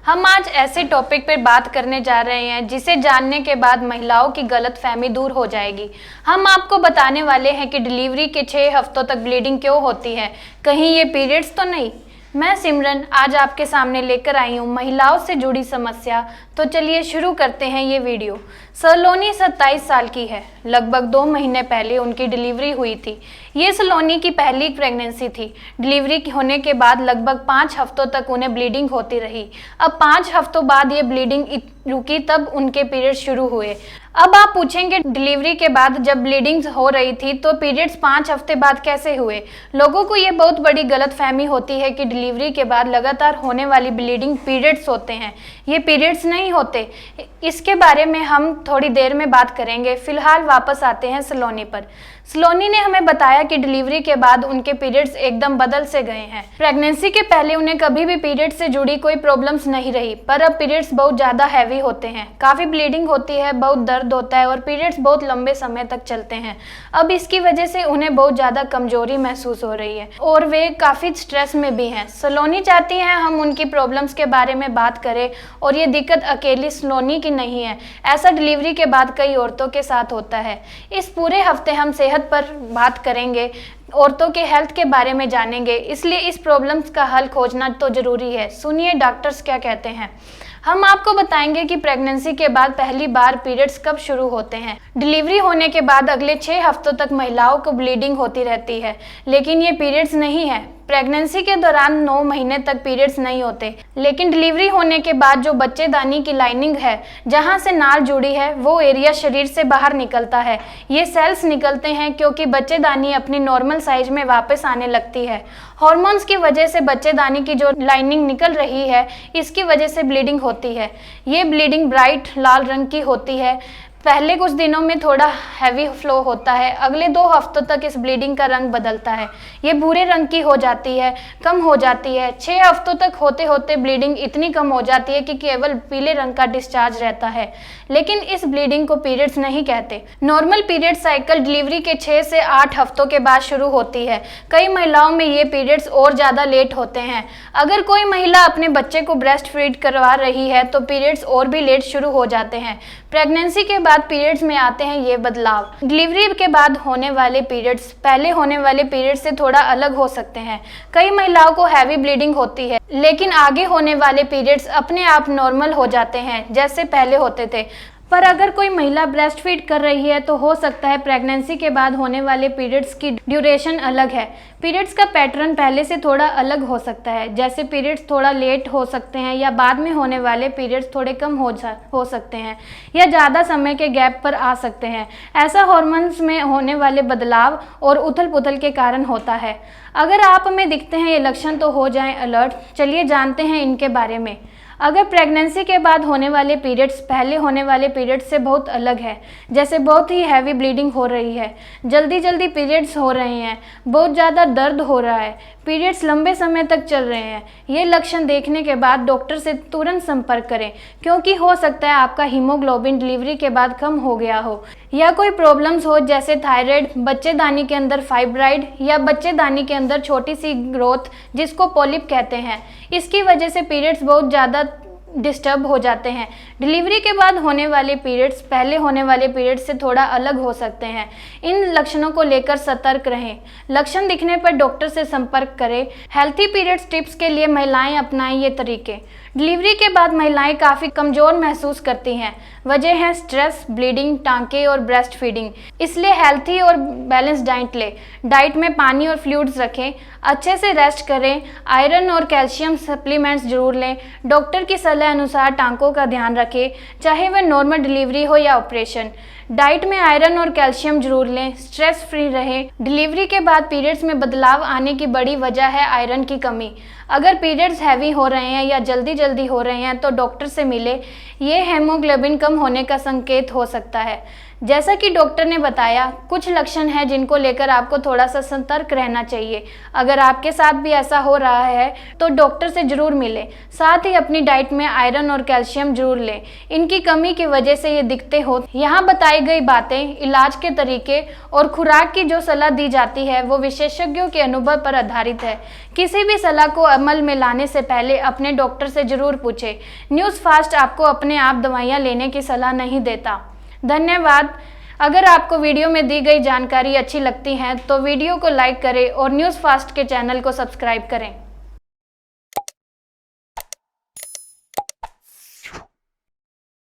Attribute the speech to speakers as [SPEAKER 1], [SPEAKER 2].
[SPEAKER 1] हम आज ऐसे टॉपिक पर बात करने जा रहे हैं जिसे जानने के बाद महिलाओं की गलतफहमी दूर हो जाएगी। हम आपको बताने वाले हैं कि डिलीवरी के 6 हफ्तों तक ब्लीडिंग क्यों होती है, कहीं ये पीरियड्स तो नहीं। मैं सिमरन आज आपके सामने लेकर आई हूँ महिलाओं से जुड़ी समस्या। तो चलिए शुरू करते हैं ये वीडियो। सलोनी 27 साल की है। लगभग 2 महीने पहले उनकी डिलीवरी हुई थी। ये सलोनी की पहली प्रेगनेंसी थी। डिलीवरी होने के बाद लगभग 5 हफ्तों तक उन्हें ब्लीडिंग होती रही। अब 5 हफ्तों बाद ये ब्लीडिंग रुकी तब उनके पीरियड्स शुरू हुए। अब आप पूछेंगे डिलीवरी के बाद जब ब्लीडिंग हो रही थी तो पीरियड्स 5 हफ्ते बाद कैसे हुए। लोगों को ये बहुत बड़ी गलतफहमी होती है कि डिलीवरी के बाद लगातार होने वाली ब्लीडिंग पीरियड्स होते हैं। ये पीरियड्स नहीं होते। इसके बारे में हम थोड़ी देर में बात करेंगे। फिलहाल वापस आते हैं सलोनी पर। सलोनी ने हमें बताया कि डिलीवरी के बाद उनके पीरियड्स एकदम बदल से गए हैं। प्रेगनेंसी के पहले उन्हें कभी भी पीरियड से जुड़ी कोई प्रॉब्लम्स नहीं रही, पर अब पीरियड्स बहुत ज़्यादा हैवी होते हैं। काफ़ी ब्लीडिंग होती है, बहुत दर्द होता है और पीरियड्स बहुत लंबे समय तक चलते हैं। अब इसकी वजह से उन्हें बहुत ज़्यादा कमजोरी महसूस हो रही है और वे काफ़ी स्ट्रेस में भी हैं। सलोनी चाहती हैं हम उनकी प्रॉब्लम्स के बारे में बात करें और ये दिक्कत अकेली सलोनी की नहीं है। ऐसा डिलीवरी के बाद कई औरतों के साथ होता है। इस पूरे हफ्ते हम सेहत पर बात करेंगे, औरतों के हेल्थ के बारे में जानेंगे, इसलिए इस प्रॉब्लम्स का हल खोजना तो जरूरी है। सुनिए डॉक्टर्स क्या कहते हैं। हम आपको बताएंगे कि प्रेगनेंसी के बाद पहली बार पीरियड्स कब शुरू होते हैं। डिलीवरी होने के बाद अगले 6 हफ्तों तक महिलाओं को ब्लीडिंग होती रहती है, लेकिन ये पीरियड्स नहीं है। प्रेगनेंसी के दौरान 9 महीने तक पीरियड्स नहीं होते, लेकिन डिलीवरी होने के बाद जो बच्चेदानी की लाइनिंग है, जहां से नाल जुड़ी है, वो एरिया शरीर से बाहर निकलता है। ये सेल्स निकलते हैं क्योंकि बच्चेदानी अपनी नॉर्मल साइज में वापस आने लगती है। हार्मोन्स की वजह से बच्चेदानी की जो लाइनिंग निकल रही है, इसकी वजह से ब्लीडिंग होती है। ये ब्लीडिंग ब्राइट लाल रंग की होती है। पहले कुछ दिनों में थोड़ा हैवी फ्लो होता है। अगले 2 हफ्तों तक इस ब्लीडिंग का रंग बदलता है। ये भूरे रंग की हो जाती है, कम हो जाती है। 6 हफ्तों तक होते होते ब्लीडिंग इतनी कम हो जाती है कि केवल पीले रंग का डिस्चार्ज रहता है, लेकिन इस ब्लीडिंग को पीरियड्स नहीं कहते। नॉर्मल पीरियड साइकिल डिलीवरी के 6 से 8 हफ्तों के बाद शुरू होती है। कई महिलाओं में ये पीरियड्स और ज़्यादा लेट होते हैं। अगर कोई महिला अपने बच्चे को ब्रेस्ट फीड करवा रही है तो पीरियड्स और भी लेट शुरू हो जाते हैं। प्रेगनेंसी के बाद पीरियड्स में आते हैं ये बदलाव। डिलीवरी के बाद होने वाले पीरियड्स पहले होने वाले पीरियड्स से थोड़ा अलग हो सकते हैं। कई महिलाओं को हैवी ब्लीडिंग होती है, लेकिन आगे होने वाले पीरियड्स अपने आप नॉर्मल हो जाते हैं जैसे पहले होते थे। पर अगर कोई महिला ब्रेस्ट फीड कर रही है तो हो सकता है प्रेगनेंसी के बाद होने वाले पीरियड्स की ड्यूरेशन अलग है। पीरियड्स का पैटर्न पहले से थोड़ा अलग हो सकता है, जैसे पीरियड्स थोड़ा लेट हो सकते हैं या बाद में होने वाले पीरियड्स थोड़े कम हो सकते हैं या ज़्यादा समय के गैप पर आ सकते हैं। ऐसा हार्मोन्स में होने वाले बदलाव और उथल पुथल के कारण होता है। अगर आप में दिखते हैं ये लक्षण तो हो जाएं अलर्ट। चलिए जानते हैं इनके बारे में। अगर प्रेगनेंसी के बाद होने वाले पीरियड्स पहले होने वाले पीरियड्स से बहुत अलग है, जैसे बहुत ही हैवी ब्लीडिंग हो रही है, जल्दी जल्दी पीरियड्स हो रहे हैं, बहुत ज़्यादा दर्द हो रहा है, पीरियड्स लंबे समय तक चल रहे हैं, ये लक्षण देखने के बाद डॉक्टर से तुरंत संपर्क करें, क्योंकि हो सकता है आपका हीमोग्लोबिन डिलीवरी के बाद कम हो गया हो या कोई प्रॉब्लम्स हो जैसे थायराइड, बच्चेदानी के अंदर फाइब्राइड या बच्चेदानी के अंदर छोटी सी ग्रोथ जिसको पॉलिप कहते हैं। इसकी वजह से पीरियड्स बहुत ज़्यादा डिस्टर्ब हो जाते हैं। डिलीवरी के बाद होने वाले पीरियड्स पहले होने वाले पीरियड्स से थोड़ा अलग हो सकते हैं। इन लक्षणों को लेकर सतर्क रहें। लक्षण दिखने पर डॉक्टर से संपर्क करें। हेल्थी पीरियड्स टिप्स के लिए महिलाएं अपनाएं ये तरीके। डिलीवरी के बाद महिलाएं काफ़ी कमज़ोर महसूस करती हैं। वजह है स्ट्रेस, ब्लीडिंग, टांके और ब्रेस्ट फीडिंग। इसलिए हेल्थी और बैलेंस डाइट लें। डाइट में पानी और फ्लूइड्स रखें। अच्छे से रेस्ट करें। आयरन और कैल्शियम सप्लीमेंट्स जरूर लें। डॉक्टर की सलाह अनुसार टांकों का ध्यान रखें, चाहे वह नॉर्मल डिलीवरी हो या ऑपरेशन। डाइट में आयरन और कैल्शियम जरूर लें। स्ट्रेस फ्री रहें। डिलीवरी के बाद पीरियड्स में बदलाव आने की बड़ी वजह है आयरन की कमी। अगर पीरियड्स हैवी हो रहे हैं या जल्दी जल्दी हो रहे हैं तो डॉक्टर से मिले। ये हेमोग्लोबिन कम होने का संकेत हो सकता है। जैसा कि डॉक्टर ने बताया, कुछ लक्षण हैं जिनको लेकर आपको थोड़ा सा सतर्क रहना चाहिए। अगर आपके साथ भी ऐसा हो रहा है तो डॉक्टर से जरूर मिलें। साथ ही अपनी डाइट में आयरन और कैल्शियम जरूर लें। इनकी कमी की वजह से ये दिक्कतें हो। यहाँ बताई गई बातें, इलाज के तरीके और खुराक की जो सलाह दी जाती है वो विशेषज्ञों के अनुभव पर आधारित है। किसी भी सलाह को अमल में लाने से पहले अपने डॉक्टर से जरूर जरूर पूछें। न्यूज़ फास्ट आपको अपने आप दवाइयाँ लेने की सलाह नहीं देता। धन्यवाद। अगर आपको वीडियो में दी गई जानकारी अच्छी लगती है तो वीडियो को लाइक करें और न्यूज़ फास्ट के चैनल को सब्सक्राइब करें।